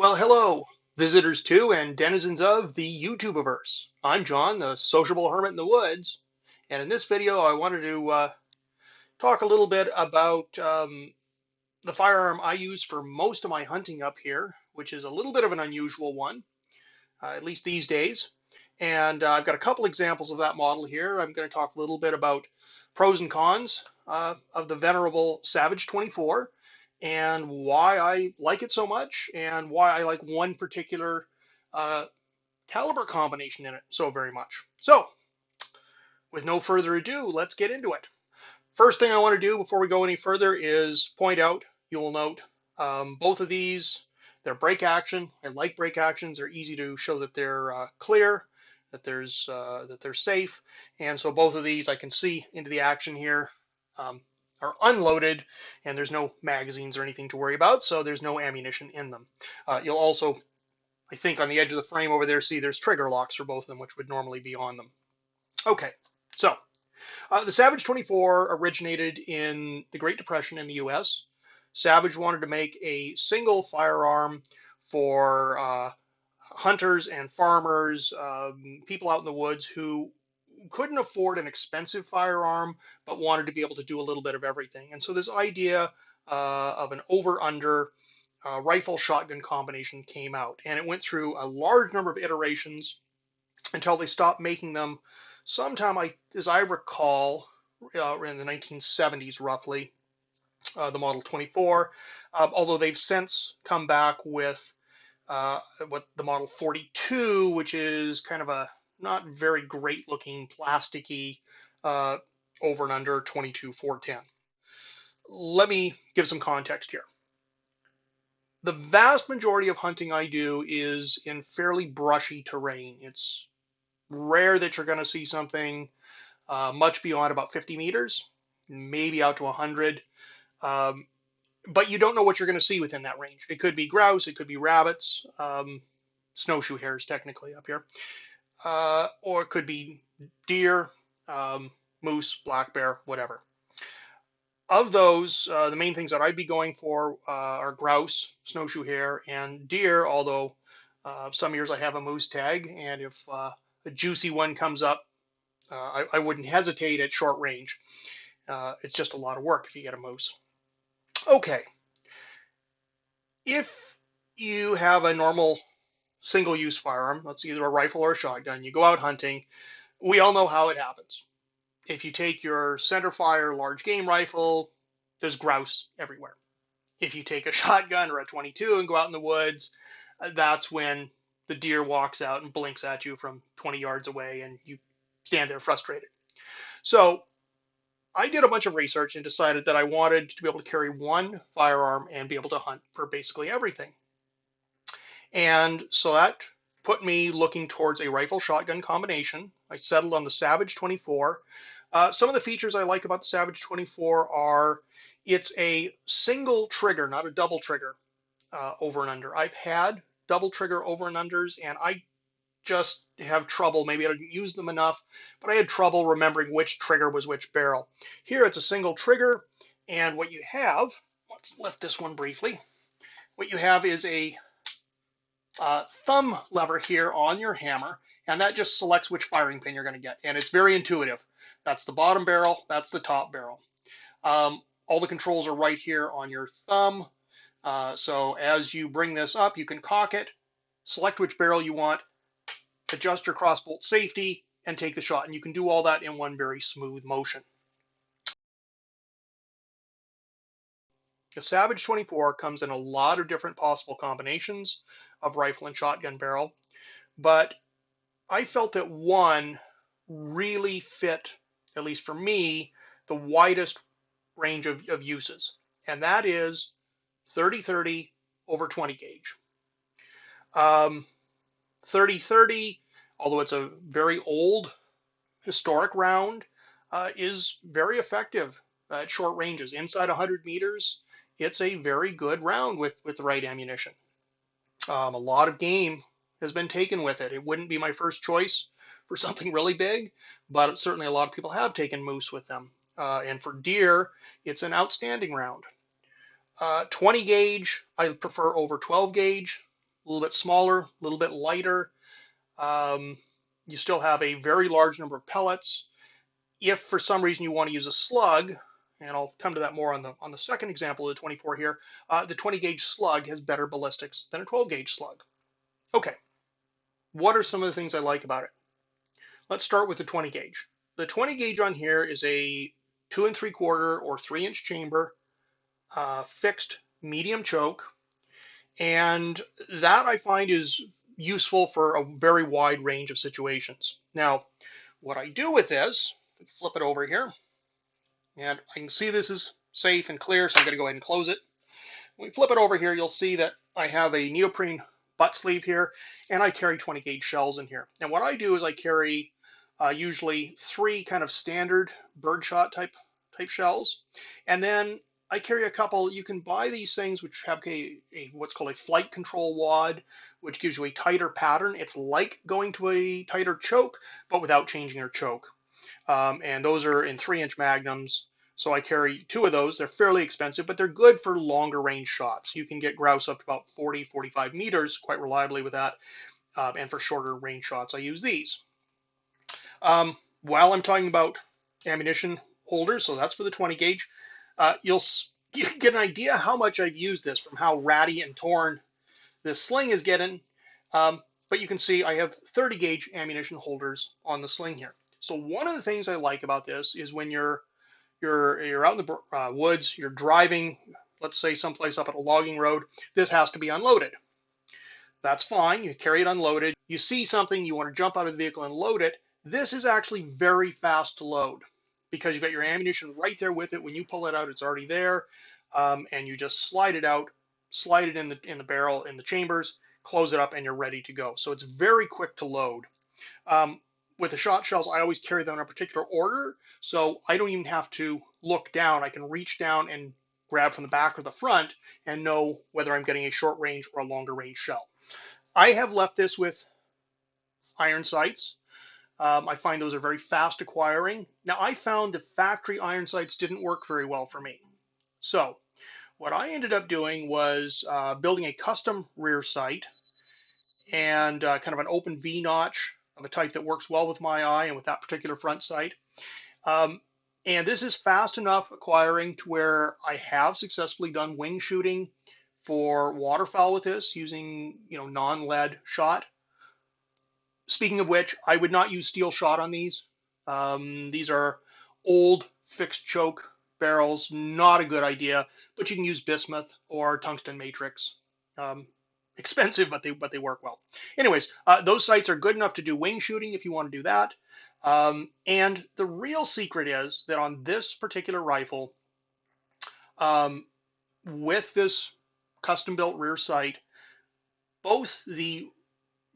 Well, hello, visitors to and denizens of the YouTubeverse. I'm John, the sociable hermit in the woods, and in this video I wanted to talk a little bit about the firearm I use for most of my hunting up here, which is a little bit of an unusual one, at least these days. And I've got a couple examples of that model here. I'm going to talk a little bit about pros and cons of the venerable Savage 24 and why I like it so much and why I like one particular uh, caliber combination in it so very much. So, with no further ado, let's get into it. First thing I want to do before we go any further is point out, you'll note, both of these, they're break action. I like break actions. They're easy to show that they're clear, that they're safe, and so both of these I can see into the action here. Are unloaded, and there's no magazines or anything to worry about, so there's no ammunition in them. You'll also, I think, on the edge of the frame over there, see there's trigger locks for both of them, which would normally be on them. Okay, so the Savage 24 originated in the Great Depression in the US. Savage wanted to make a single firearm for hunters and farmers, people out in the woods who couldn't afford an expensive firearm but wanted to be able to do a little bit of everything. And so this idea of an over-under rifle shotgun combination came out, and it went through a large number of iterations until they stopped making them sometime, as I recall, in the 1970s roughly, the Model 24, although they've since come back with what the Model 42, which is kind of a not very great looking plasticky uh, over and under 22 410. Let me give some context here. The vast majority of hunting I do is in fairly brushy terrain. It's rare that you're going to see something much beyond about 50 meters, maybe out to 100. Um, but you don't know what you're going to see within that range. It could be grouse, it could be rabbits, snowshoe hares technically up here, or it could be deer, moose, black bear, whatever. Of those, the main things that I'd be going for are grouse, snowshoe hare, and deer, although some years I have a moose tag, and if a juicy one comes up, I wouldn't hesitate at short range. It's just a lot of work if you get a moose. Okay, if you have a normal single-use firearm, that's either a rifle or a shotgun, you go out hunting, we all know how it happens. If you take your centerfire large game rifle, there's grouse everywhere. If you take a shotgun or a 22 and go out in the woods, that's when the deer walks out and blinks at you from 20 yards away and you stand there frustrated. So I did a bunch of research and decided that I wanted to be able to carry one firearm and be able to hunt for basically everything. And so that put me looking towards a rifle shotgun combination. I settled on the Savage 24. Some of the features I like about the Savage 24 are it's a single trigger, not a double trigger over and under. I've had double trigger over and unders, and I just have trouble. Maybe I didn't use them enough, but I had trouble remembering which trigger was which barrel. Here it's a single trigger, and what you have, let's lift this one briefly. What you have is a thumb lever here on your hammer, and that just selects which firing pin you're going to get, and it's very intuitive. That's the bottom barrel, that's the top barrel. All the controls are right here on your thumb, so as you bring this up, you can cock it, select which barrel you want, adjust your crossbolt safety, and take the shot, and you can do all that in one very smooth motion. The Savage 24 comes in a lot of different possible combinations of rifle and shotgun barrel, but I felt that one really fit, at least for me, the widest range of uses, and that is 30-30 over 20 gauge. 30-30, although it's a very old historic round, is very effective at short ranges. Inside 100 meters, it's a very good round with the right ammunition. A lot of game has been taken with it. It wouldn't be my first choice for something really big, but certainly a lot of people have taken moose with them. And for deer, it's an outstanding round. 20 gauge, I prefer over 12 gauge. little bit smaller, a little bit lighter. Um, you still have a very large number of pellets. If for some reason you want to use a slug, and I'll come to that more on the second example of the 24 here, the 20 gauge slug has better ballistics than a 12 gauge slug. Okay, what are some of the things I like about it? Let's start with the 20 gauge. The 20 gauge on here is a 2 3/4 or 3-inch chamber, fixed medium choke, and that I find is useful for a very wide range of situations. Now, what I do with this, flip it over here, and I can see this is safe and clear, so I'm going to go ahead and close it. When we flip it over here, you'll see that I have a neoprene butt sleeve here, and I carry 20 gauge shells in here. And what I do is I carry usually 3 kind of standard birdshot type shells, and then I carry a couple. You can buy these things which have a what's called a flight control wad, which gives you a tighter pattern. It's like going to a tighter choke, but without changing your choke. And those are in 3-inch magnums. So I carry 2 of those. They're fairly expensive, but they're good for longer range shots. You can get grouse up to about 40, 45 meters quite reliably with that. And for shorter range shots, I use these. While I'm talking about ammunition holders, so that's for the 20 gauge, you can get an idea how much I've used this from how ratty and torn this sling is getting. But you can see I have 30 gauge ammunition holders on the sling here. So one of the things I like about this is when you're out in the woods, you're driving, let's say someplace up at a logging road, this has to be unloaded. That's fine. You carry it unloaded. You see something, you want to jump out of the vehicle and load it. This is actually very fast to load because you've got your ammunition right there with it. When you pull it out, it's already there, and you just slide it out, slide it in the barrel, in the chambers, close it up, and you're ready to go. So it's very quick to load. With the shot shells, I always carry them in a particular order, so I don't even have to look down. I can reach down and grab from the back or the front and know whether I'm getting a short range or a longer range shell. I have left this with iron sights. I find those are very fast acquiring. Now, I found the factory iron sights didn't work very well for me. So what I ended up doing was building a custom rear sight and kind of an open V notch of a type that works well with my eye and with that particular front sight. And this is fast enough acquiring to where I have successfully done wing shooting for waterfowl with this using non-lead shot. Speaking of which, I would not use steel shot on these. These are old fixed choke barrels, not a good idea, but you can use bismuth or tungsten matrix. Expensive, but they work well. Anyways, those sights are good enough to do wing shooting if you want to do that. And the real secret is that on this particular rifle, with this custom built rear sight, both the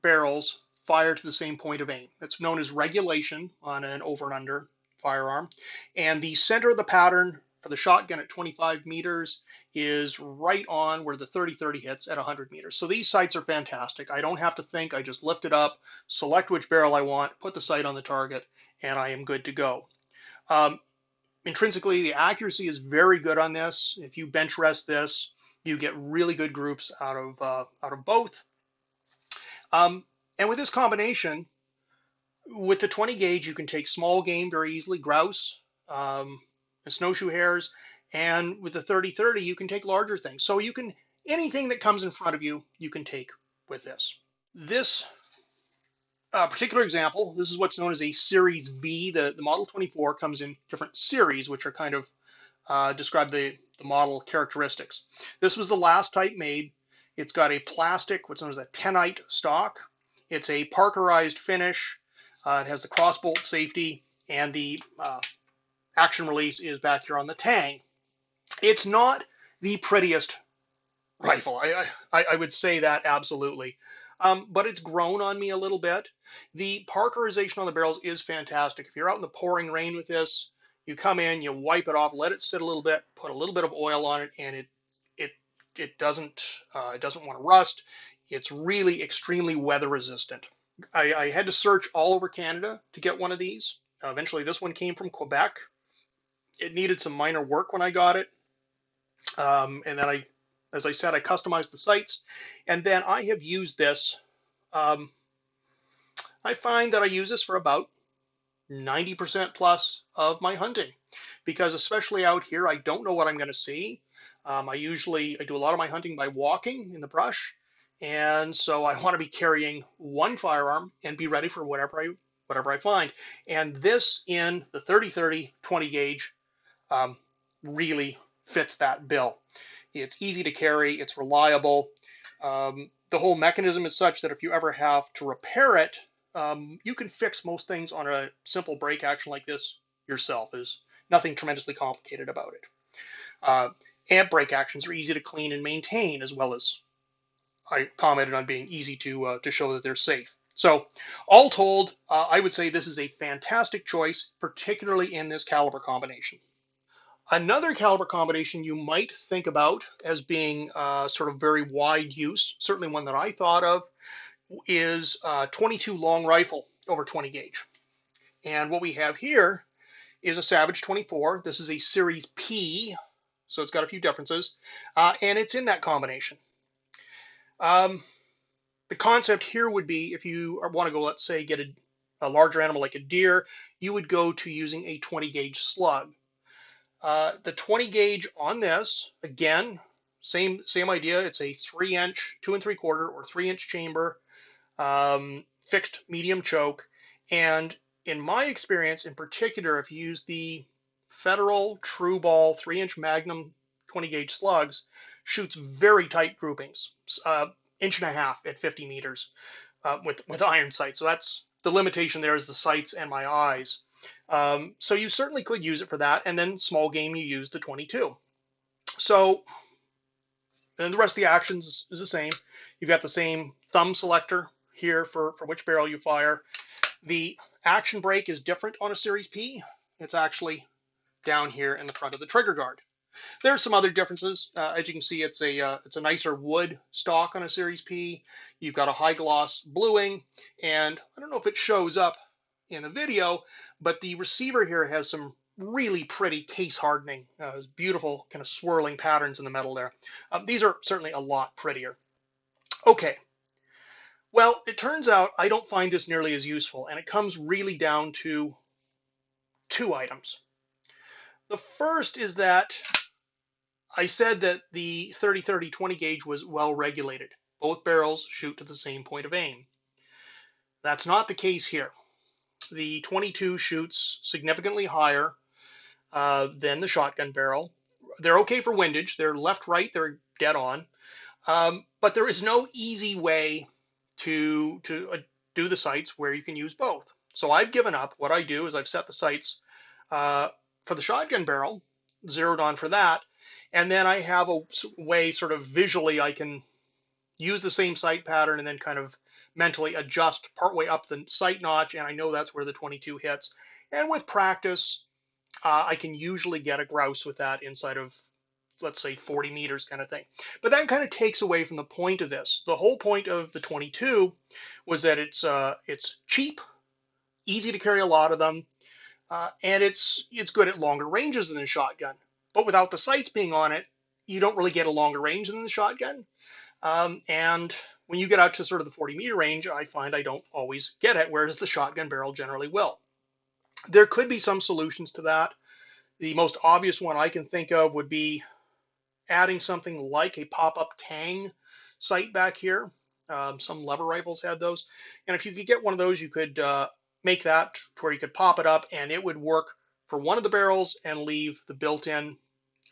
barrels fire to the same point of aim. It's known as regulation on an over and under firearm. And the center of the pattern for the shotgun at 25 meters is right on where the 30-30 hits at 100 meters. So these sights are fantastic. I don't have to think. I just lift it up, select which barrel I want, put the sight on the target, and I am good to go. Intrinsically, the accuracy is very good on this. If you bench rest this, you get really good groups out of both. And with this combination, with the 20 gauge, you can take small game very easily, grouse, and snowshoe hares. And with the 30-30, you can take larger things. So you can, anything that comes in front of you, you can take with this. This particular example, this is what's known as a Series V. The Model 24 comes in different series, which are kind of describe the model characteristics. This was the last type made. It's got a plastic, what's known as a tenite stock. It's a Parkerized finish. It has the crossbolt safety, and the action release is back here on the tang. It's not the prettiest rifle. I would say that absolutely. But it's grown on me a little bit. The Parkerization on the barrels is fantastic. If you're out in the pouring rain with this, you come in, you wipe it off, let it sit a little bit, put a little bit of oil on it, and it doesn't want to rust. It's really extremely weather resistant. I had to search all over Canada to get one of these. Eventually, this one came from Quebec. It needed some minor work when I got it, and then I As I said, I customized the sights, and then I have used this. Um, I find that I use this for about 90% plus of my hunting, because especially out here, I don't know what I'm going to see. I do a lot of my hunting by walking in the brush, and so I want to be carrying one firearm and be ready for whatever I find. And this in the 30-30 20 gauge um, really fits that bill. It's easy to carry, it's reliable. The whole mechanism is such that if you ever have to repair it, you can fix most things on a simple brake action like this yourself. There's nothing tremendously complicated about it. Uh, and brake actions are easy to clean and maintain, as well as I commented on being easy to show that they're safe. So, all told, I would say this is a fantastic choice, particularly in this caliber combination. Another caliber combination you might think about as being sort of very wide use, certainly one that I thought of, is 22 long rifle over 20 gauge. And what we have here is a Savage 24. This is a Series P, so it's got a few differences, and it's in that combination. The concept here would be if you want to go, let's say, get a larger animal like a deer, you would go to using a 20 gauge slug. The 20 gauge on this, again, same idea. It's a 3-inch, 2 3/4 or 3-inch chamber, fixed medium choke. And in my experience, in particular, if you use the Federal True Ball 3-inch Magnum 20 gauge slugs, shoots very tight groupings, 1.5 inches at 50 meters with iron sights. So that's the limitation there is the sights and my eyes. So you certainly could use it for that, and then small game you use the 22. So, and the rest of the actions is the same. You've got the same thumb selector here for which barrel you fire. The action brake is different on a Series P. It's actually down here in the front of the trigger guard. There's some other differences. As you can see, it's a nicer wood stock on a Series P. You've got a high gloss bluing, and I don't know if it shows up in the video, but the receiver here has some really pretty case hardening, beautiful kind of swirling patterns in the metal there. These are certainly a lot prettier. Okay, well, it turns out I don't find this nearly as useful, and it comes really down to two items. The first is that I said that the 30-30 20 gauge was well regulated. Both barrels shoot to the same point of aim. That's not the case here. The 22 shoots significantly higher than the shotgun barrel. They're okay for windage. They're left-right. They're dead on. But there is no easy way to do the sights where you can use both. So I've given up. What I do is I've set the sights for the shotgun barrel, zeroed on for that, and then I have a way sort of visually I can use the same sight pattern and then kind of mentally adjust partway up the sight notch, and I know that's where the 22 hits. And with practice, I can usually get a grouse with that inside of, let's say, 40 meters kind of thing. But that kind of takes away from the point of this. The whole point of the 22 was that it's cheap, easy to carry a lot of them, and it's good at longer ranges than the shotgun. But without the sights being on it, you don't really get a longer range than the shotgun. And when you get out to sort of the 40-meter range, I find I don't always get it, whereas the shotgun barrel generally will. There could be some solutions to that. The most obvious one I can think of would be adding something like a pop-up Tang sight back here. Some lever rifles had those. And if you could get one of those, you could make that to where you could pop it up and it would work for one of the barrels and leave the built-in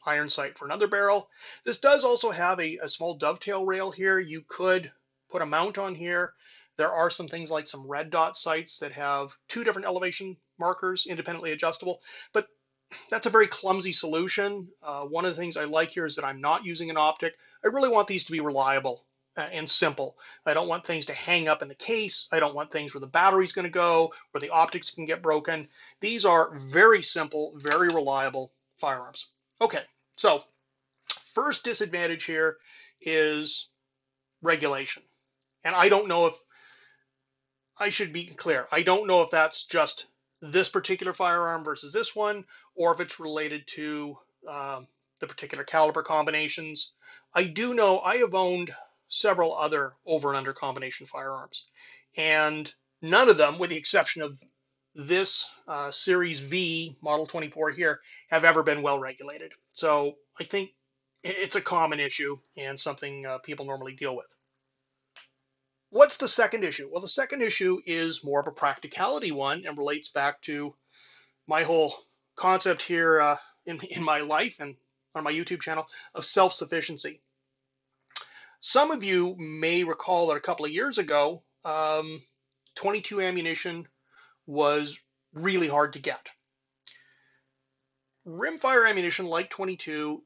iron sight for another barrel. This does also have a small dovetail rail here. You could put a mount on here. There are some things like some red dot sights that have 2 different elevation markers, independently adjustable, but that's a very clumsy solution. One of the things I like here is that I'm not using an optic. I really want these to be reliable and simple. I don't want things to hang up in the case. I don't want things where the battery's going to go, where the optics can get broken. These are very simple, very reliable firearms. Okay, so first disadvantage here is regulation. And I don't know if, I should be clear, I don't know if that's just this particular firearm versus this one, or if it's related to the particular caliber combinations. I do know I have owned several other over and under combination firearms, and none of them, with the exception of this Series V Model 24 here, have ever been well regulated. So I think it's a common issue and something people normally deal with. What's the second issue? Well, the second issue is more of a practicality one and relates back to my whole concept here in my life and on my YouTube channel of self-sufficiency. Some of you may recall that a couple of years ago, 22 ammunition was really hard to get. Rimfire ammunition like 22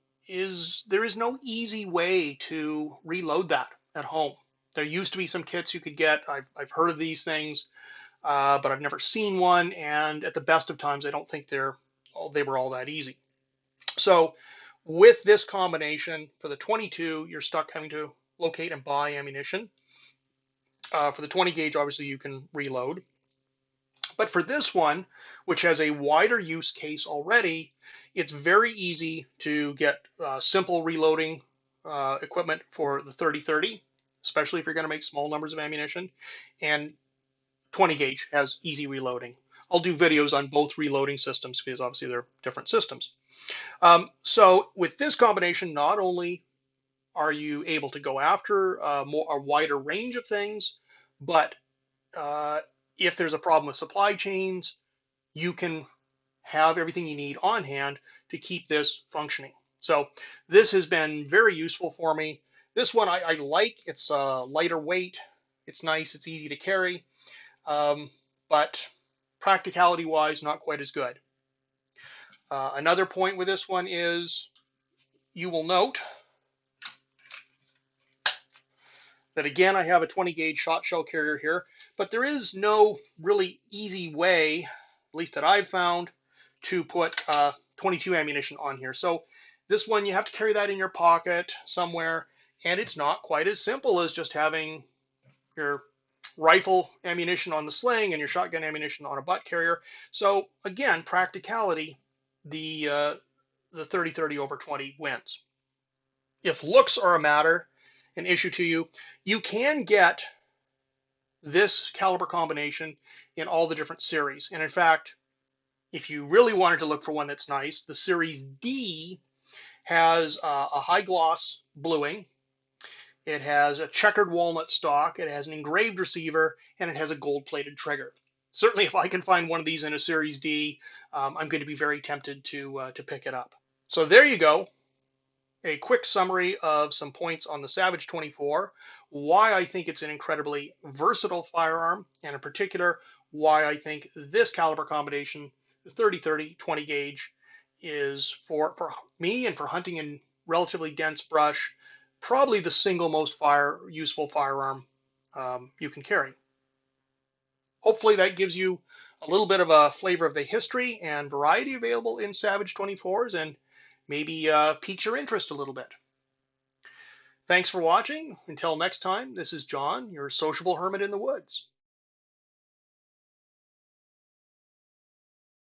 there is no easy way to reload that at home. There used to be some kits you could get. I've heard of these things, but I've never seen one. And at the best of times, I don't think they were all that easy. So with this combination for the 22, you're stuck having to locate and buy ammunition. For the 20 gauge, obviously you can reload. But for this one, which has a wider use case already, it's very easy to get simple reloading equipment for the 30-30, especially if you're going to make small numbers of ammunition. And 20 gauge has easy reloading. I'll do videos on both reloading systems because obviously they're different systems. So with this combination, not only are you able to go after a wider range of things, but if there's a problem with supply chains, you can have everything you need on hand to keep this functioning. So this has been very useful for me. This one I like. It's lighter weight. It's nice. It's easy to carry. But practicality-wise, not quite as good. Another point with this one is you will note that again, I have a 20 gauge shot shell carrier here, but there is no really easy way, at least that I've found, to put 22 ammunition on here. So this one, you have to carry that in your pocket somewhere, and it's not quite as simple as just having your rifle ammunition on the sling and your shotgun ammunition on a butt carrier. So again, practicality, the 30-30 over 20 wins. If looks are an issue to you, you can get this caliber combination in all the different series. And in fact, if you really wanted to look for one that's nice, the Series D has a high gloss bluing. It has a checkered walnut stock. It has an engraved receiver, and it has a gold-plated trigger. Certainly, if I can find one of these in a Series D, I'm going to be very tempted to pick it up. So there you go. A quick summary of some points on the Savage 24, why I think it's an incredibly versatile firearm, and in particular, why I think this caliber combination, the 30-30 20 gauge, is for me and for hunting in relatively dense brush, probably the single most useful firearm you can carry. Hopefully that gives you a little bit of a flavor of the history and variety available in Savage 24s and maybe piques your interest a little bit. Thanks for watching. Until next time, this is John, your sociable hermit in the woods.